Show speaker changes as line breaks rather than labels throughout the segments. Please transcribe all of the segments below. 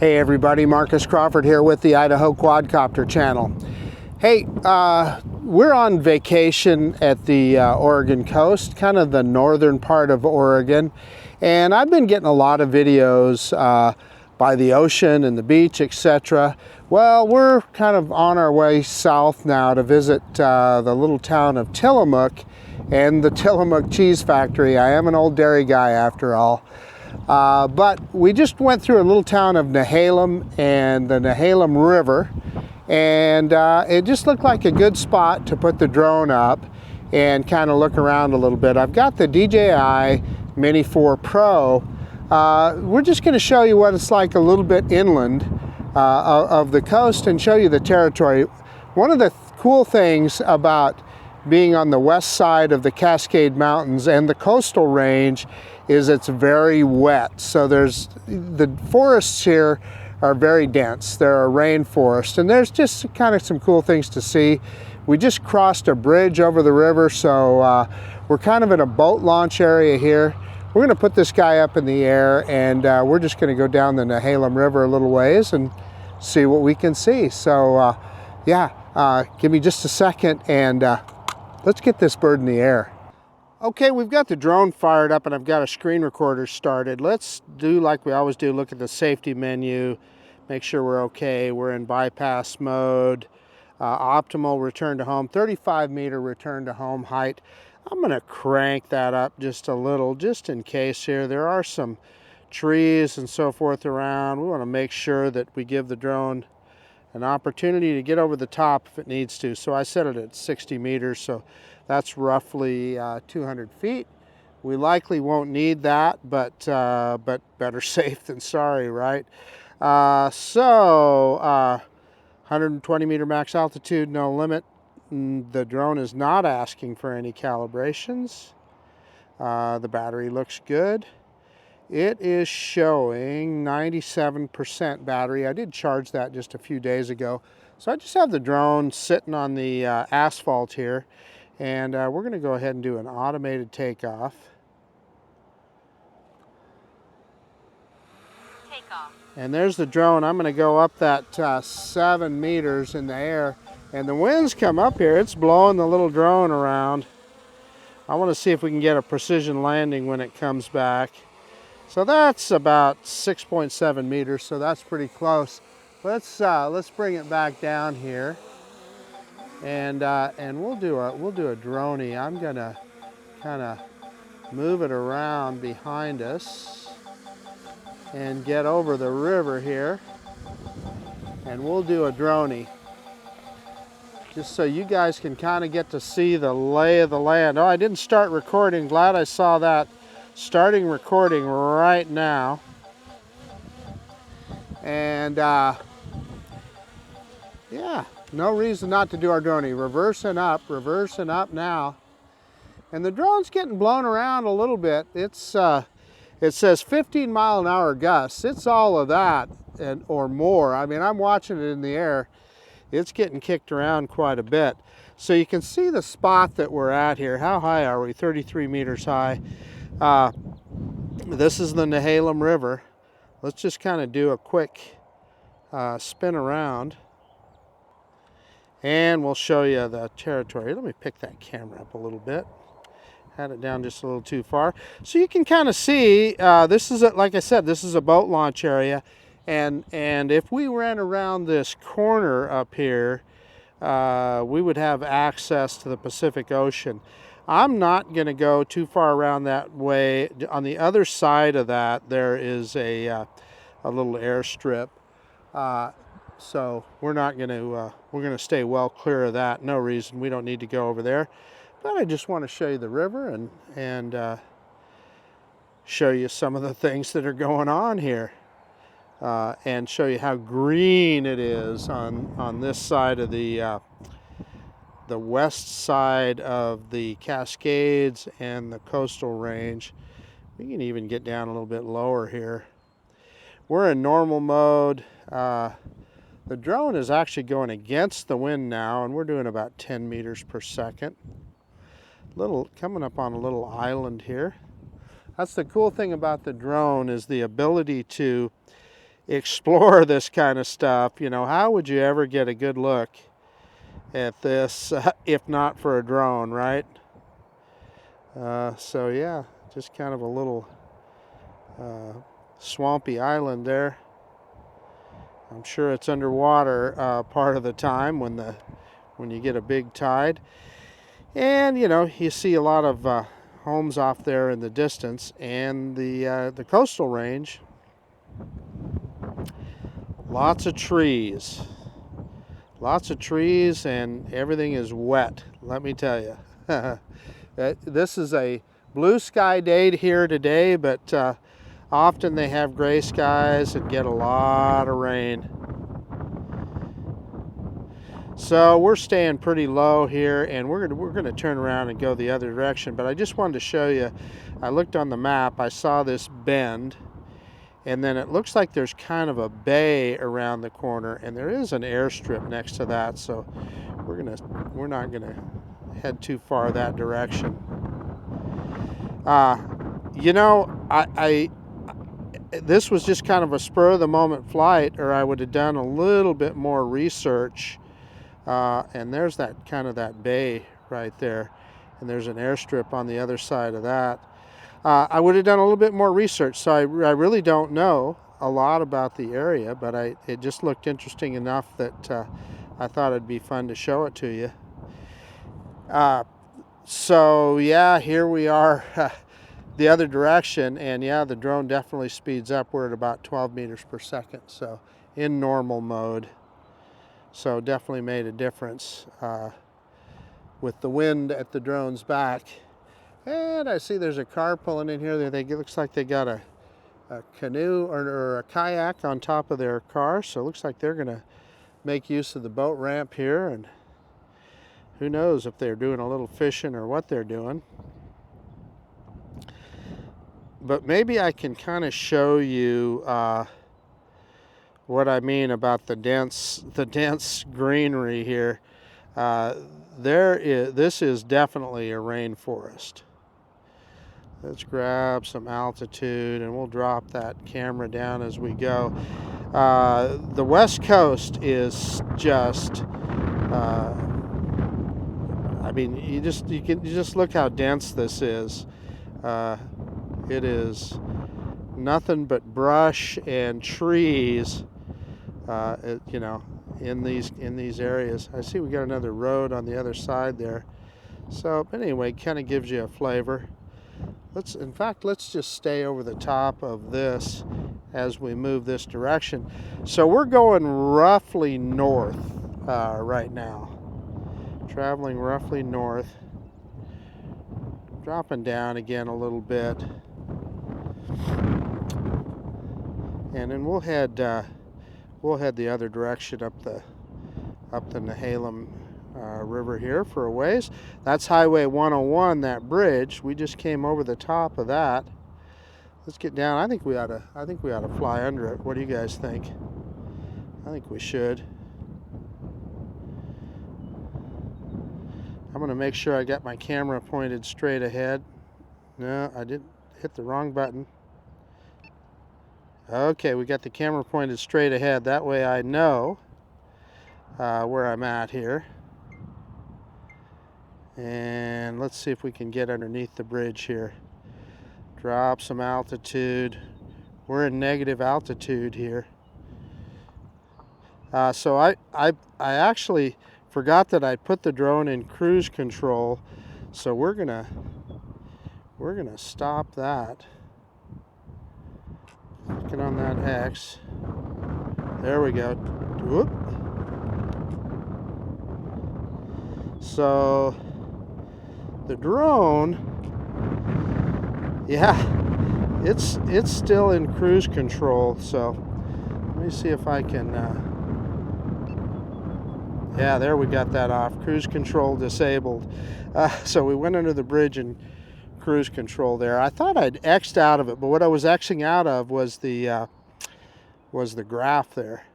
Hey everybody, Marcus Crawford here with the Idaho Quadcopter channel. Hey, we're on vacation at the Oregon coast, kind of the northern part of Oregon, and I've been getting a lot of videos by the ocean and the beach, etc. Well, we're kind of on our way south now to visit the little town of Tillamook and the Tillamook cheese factory. I am an old dairy guy after all. But we just went through a little town of Nehalem and the Nehalem River, and it just looked like a good spot to put the drone up and kind of look around a little bit. I've got the DJI Mini 4 Pro. We're just going to show you what it's like a little bit inland of the coast and show you the territory. One of the cool things about being on the west side of the Cascade Mountains and the coastal range is it's very wet. So the forests here are very dense. They're a rainforest, and there's just kind of some cool things to see. We just crossed a bridge over the river, so we're kind of in a boat launch area here. We're going to put this guy up in the air, and we're just going to go down the Nehalem River a little ways and see what we can see. So yeah, give me just a second, and let's get this bird in the air. Okay, we've got the drone fired up and I've got a screen recorder started. Let's do like we always do, look at the safety menu, make sure we're okay. We're in bypass mode, optimal return to home, 35-meter return to home height. I'm gonna crank that up just a little, just in case here. There are some trees and so forth around. We wanna make sure that we give the drone an opportunity to get over the top if it needs to. So I set it at 60 meters, so that's roughly 200 feet. We likely won't need that, but better safe than sorry, right? 120 meter max altitude, no limit. The drone is not asking for any calibrations. The battery looks good. It is showing 97% battery. I did charge that just a few days ago. So I just have the drone sitting on the asphalt here, and we're going to go ahead and do an automated takeoff. And there's the drone. I'm going to go up that 7 meters in the air, and the winds come up here. It's blowing the little drone around. I want to see if we can get a precision landing when it comes back. So that's about 6.7 meters, so that's pretty close. Let's bring it back down here, and we'll do a droney. I'm gonna kind of move it around behind us and get over the river here, and we'll do a droney, just so you guys can kind of get to see the lay of the land. Oh, I didn't start recording. Glad I saw that. Starting recording right now, and yeah, no reason not to do our droney. Reversing up now, and the drone's getting blown around a little bit. It says 15-mile-an-hour gusts. It's all of that or more. I mean, I'm watching it in the air. It's getting kicked around quite a bit. So you can see the spot that we're at here. How high are we? 33 meters high. This is the Nehalem River. Let's just kind of do a quick spin around, and we'll show you the territory. Let me pick that camera up a little bit. Had it down just a little too far. So you can kind of see, this is, like I said, this is a boat launch area, and if we ran around this corner up here, we would have access to the Pacific Ocean. I'm not going to go too far around that way. On the other side of that, there is a little airstrip. So we're not going to, we're going to stay well clear of that. No reason. We don't need to go over there. But I just want to show you the river and show you some of the things that are going on here. And show you how green it is on this side of the west side of the Cascades and the coastal range. We can even get down a little bit lower here. We're in normal mode. The drone is actually going against the wind now, and we're doing about 10 meters per second. Coming up on a little island here. That's the cool thing about the drone, is the ability to explore this kind of stuff. You know, how would you ever get a good look at this if not for a drone, right? So yeah, just kind of a little swampy island there. I'm sure it's underwater part of the time when you get a big tide. And you know, you see a lot of homes off there in the distance, and the coastal range. Lots of trees. Lots of trees, and everything is wet, let me tell you. This is a blue sky day here today, but often they have gray skies and get a lot of rain. So we're staying pretty low here, and we're gonna turn around and go the other direction. But I just wanted to show you, I looked on the map, I saw this bend, and then it looks like there's kind of a bay around the corner, and there is an airstrip next to that. So we're not gonna head too far that direction. You know, this was just kind of a spur of the moment flight, or I would have done a little bit more research. And there's that kind of that bay right there, and there's an airstrip on the other side of that. I would have done a little bit more research, so I really don't know a lot about the area, but it just looked interesting enough that I thought it'd be fun to show it to you. So yeah, here we are the other direction, and yeah, the drone definitely speeds up. We're at about 12 meters per second, so in normal mode. So definitely made a difference with the wind at the drone's back. And I see there's a car pulling in here. It looks like they got a canoe or a kayak on top of their car. So it looks like they're going to make use of the boat ramp here. And who knows if they're doing a little fishing or what they're doing. But maybe I can kind of show you what I mean about the dense greenery here. This is definitely a rainforest. Let's grab some altitude, and we'll drop that camera down as we go. The West Coast is just, I mean, you just look how dense this is. It is nothing but brush and trees. You know, in these areas. I see we got another road on the other side there. So anyway, kind of gives you a flavor. In fact, let's just stay over the top of this as we move this direction. So we're going roughly north right now. Traveling roughly north. Dropping down again a little bit. And then we'll head the other direction up the Nehalem River here for a ways. That's Highway 101, that bridge. We just came over the top of that. Let's get down. I think we ought to fly under it. What do you guys think? I think we should. I'm going to make sure I got my camera pointed straight ahead. No, I didn't hit the wrong button. Okay, we got the camera pointed straight ahead. That way I know where I'm at here. And let's see if we can get underneath the bridge here. Drop some altitude. We're in negative altitude here. So I actually forgot that I put the drone in cruise control. So we're gonna stop that. Get on that X. There we go. Whoop. So the drone, yeah, it's still in cruise control. So let me see if I can. Yeah, there we got that off. Cruise control disabled. So we went under the bridge and cruise control there. I thought I'd X'd out of it, but what I was Xing out of was the graph there.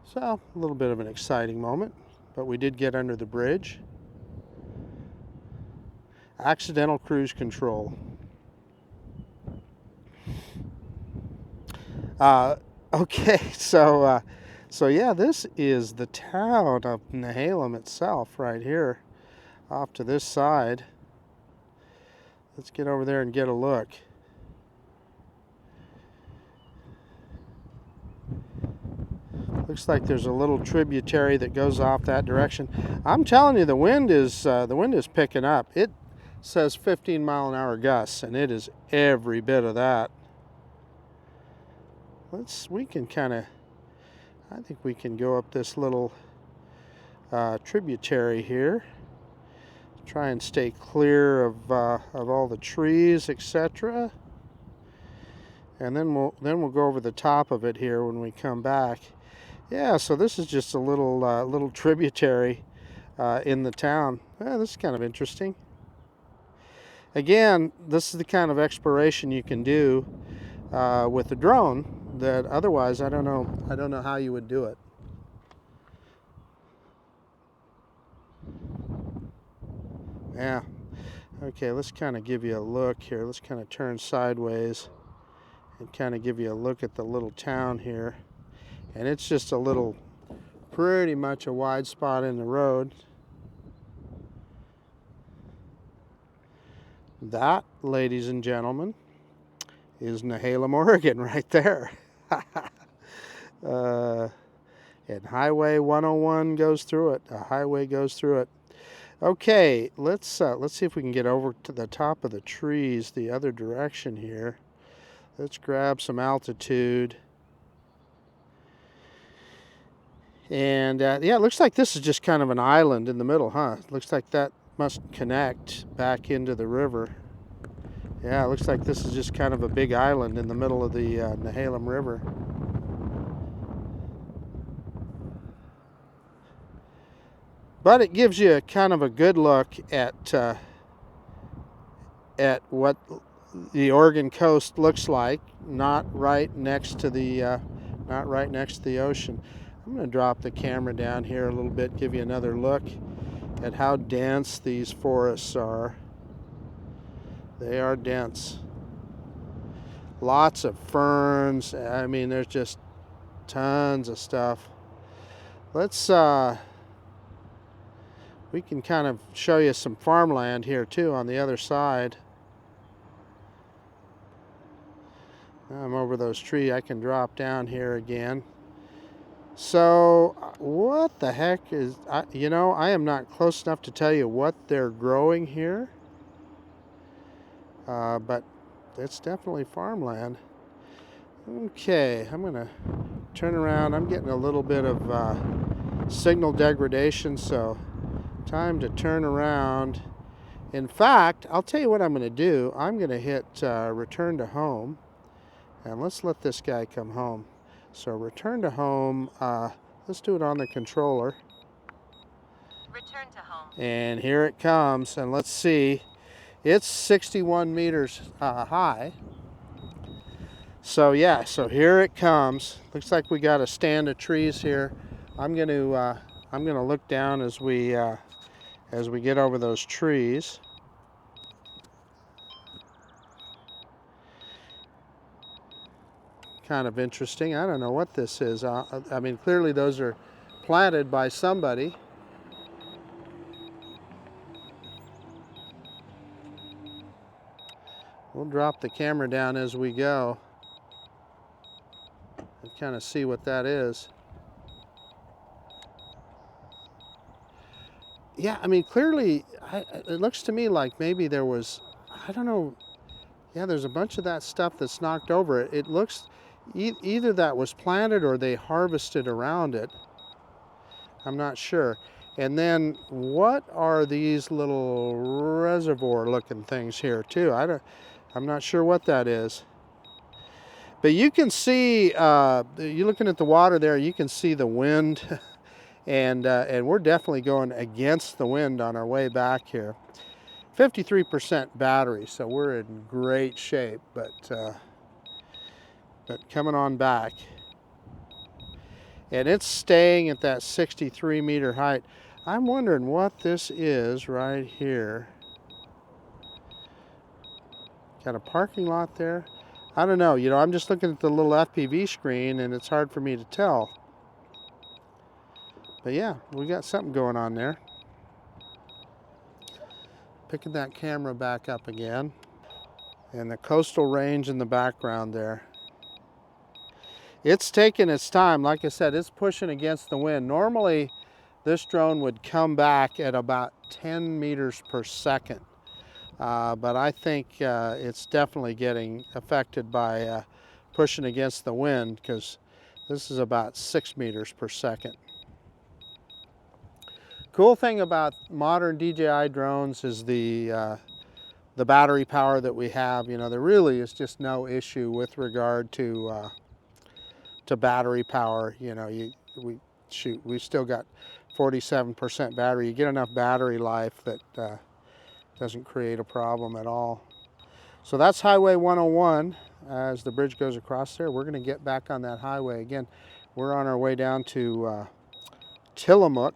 So a little bit of an exciting moment, but we did get under the bridge. Accidental cruise control. Okay, so yeah, this is the town of Nehalem itself right here, off to this side. Let's get over there and get a look. Looks like there's a little tributary that goes off that direction. I'm telling you, the wind is picking up. It says 15-mile-an-hour gusts, and it is every bit of that. We can kind of, I think we can go up this little tributary here. Try and stay clear of all the trees, etc. And then we'll go over the top of it here when we come back. Yeah, so this is just a little tributary in the town. This is kind of interesting. Again, this is the kind of exploration you can do with a drone that otherwise I don't know how you would do it. Yeah. Okay, let's kind of give you a look here. Let's kind of turn sideways and kind of give you a look at the little town here. And it's just pretty much a wide spot in the road. That, ladies and gentlemen, is Nehalem, Oregon right there. And Highway 101 goes through it. A highway goes through it. Okay, let's see if we can get over to the top of the trees the other direction here. Let's grab some altitude. And yeah, it looks like this is just kind of an island in the middle, huh? Looks like that must connect back into the river. Yeah, it looks like this is just kind of a big island in the middle of the Nehalem River. But it gives you kind of a good look at what the Oregon coast looks like, not right next to the ocean. I'm going to drop the camera down here a little bit, give you another look at how dense these forests are. They are dense. Lots of ferns. I mean, there's just tons of stuff. Let's we can kind of show you some farmland here too on the other side. Now I'm over those trees. I can drop down here again. So what the heck is, I am not close enough to tell you what they're growing here, but it's definitely farmland. Okay, I'm gonna turn around. I'm getting a little bit of signal degradation, so time to turn around. In fact, I'll tell you what I'm gonna do. I'm gonna hit return to home, and let's let this guy come home. So return to home, let's do it on the controller.
Return to home.
And here it comes, and let's see. It's 61 meters high. So yeah, so here it comes. Looks like we got a stand of trees here. I'm gonna look down as we get over those trees. Kind of interesting. I don't know what this is. I mean, clearly those are planted by somebody. We'll drop the camera down as we go and kind of see what that is. Yeah, I mean, clearly, it looks to me like maybe there was, I don't know, yeah, there's a bunch of that stuff that's knocked over it. It looks, either that was planted or they harvested around it. I'm not sure. And then what are these little reservoir looking things here too? I'm not sure what that is. But you can see, you're looking at the water there, you can see the wind. And we're definitely going against the wind on our way back here. 53% battery, so we're in great shape, but coming on back. And it's staying at that 63 meter height. I'm wondering what this is right here. Got a parking lot there. I don't know, you know, I'm just looking at the little FPV screen and it's hard for me to tell. But yeah, we got something going on there. Picking that camera back up again. And the coastal range in the background there. It's taking its time. Like I said, it's pushing against the wind. Normally, this drone would come back at about 10 meters per second. But I think it's definitely getting affected by pushing against the wind, because this is about 6 meters per second. Cool thing about modern DJI drones is the battery power that we have. You know, there really is just no issue with regard to battery power. You know, we still got 47% battery. You get enough battery life that doesn't create a problem at all. So that's Highway 101. As the bridge goes across there, we're going to get back on that highway again. We're on our way down to Tillamook,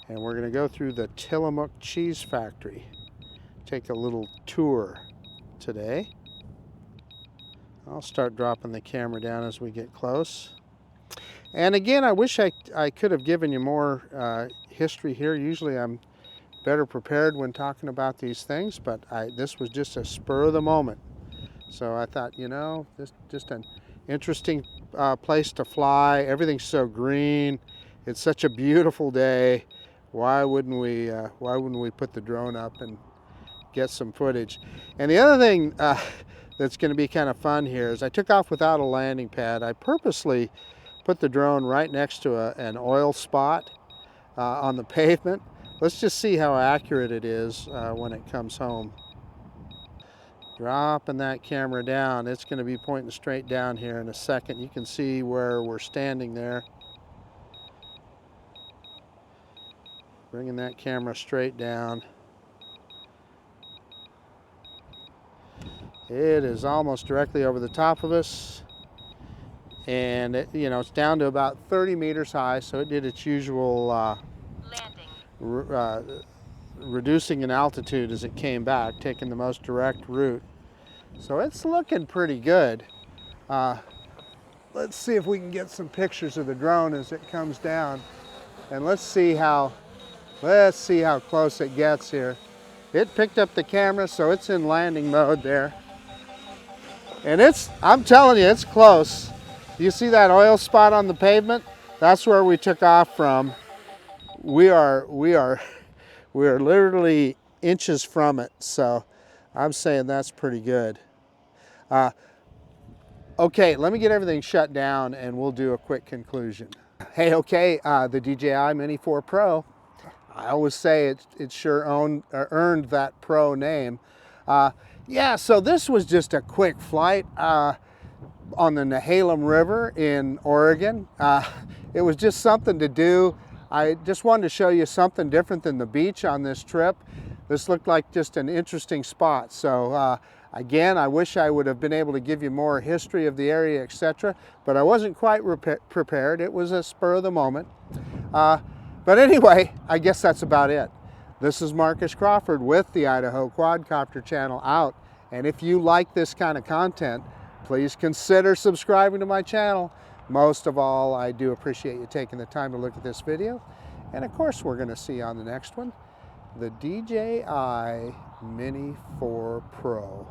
and we're going to go through the Tillamook Cheese Factory. Take a little tour today. I'll start dropping the camera down as we get close. And again, I wish I could have given you more history here. Usually I'm better prepared when talking about these things, but this was just a spur of the moment. So I thought, you know, this just an interesting place to fly. Everything's so green. It's such a beautiful day. Why wouldn't we put the drone up and get some footage? And the other thing that's going to be kind of fun here is I took off without a landing pad. I purposely put the drone right next to an oil spot on the pavement. Let's just see how accurate it is when it comes home. Dropping that camera down. It's going to be pointing straight down here in a second. You can see where we're standing there. Bringing that camera straight down. It is almost directly over the top of us. And it's down to about 30 meters high, so it did its usual reducing in altitude as it came back, taking the most direct route. So it's looking pretty good. Let's see if we can get some pictures of the drone as it comes down, and let's see how close it gets here. It picked up the camera, so it's in landing mode there. And I'm telling you, it's close. You see that oil spot on the pavement? That's where we took off from. We are literally inches from it, so I'm saying that's pretty good. Okay, let me get everything shut down and we'll do a quick conclusion. Hey, okay, the DJI Mini 4 Pro. I always say it sure earned that Pro name. Yeah, so this was just a quick flight on the Nehalem River in Oregon. It was just something to do. I just wanted to show you something different than the beach on this trip. This looked like just an interesting spot. So again, I wish I would have been able to give you more history of the area, etc. But I wasn't quite prepared. It was a spur of the moment. But anyway, I guess that's about it. This is Marcus Crawford with the Idaho Quadcopter channel out. And if you like this kind of content, please consider subscribing to my channel. Most of all, I do appreciate you taking the time to look at this video. And of course, we're going to see you on the next one, the DJI Mini 4 Pro.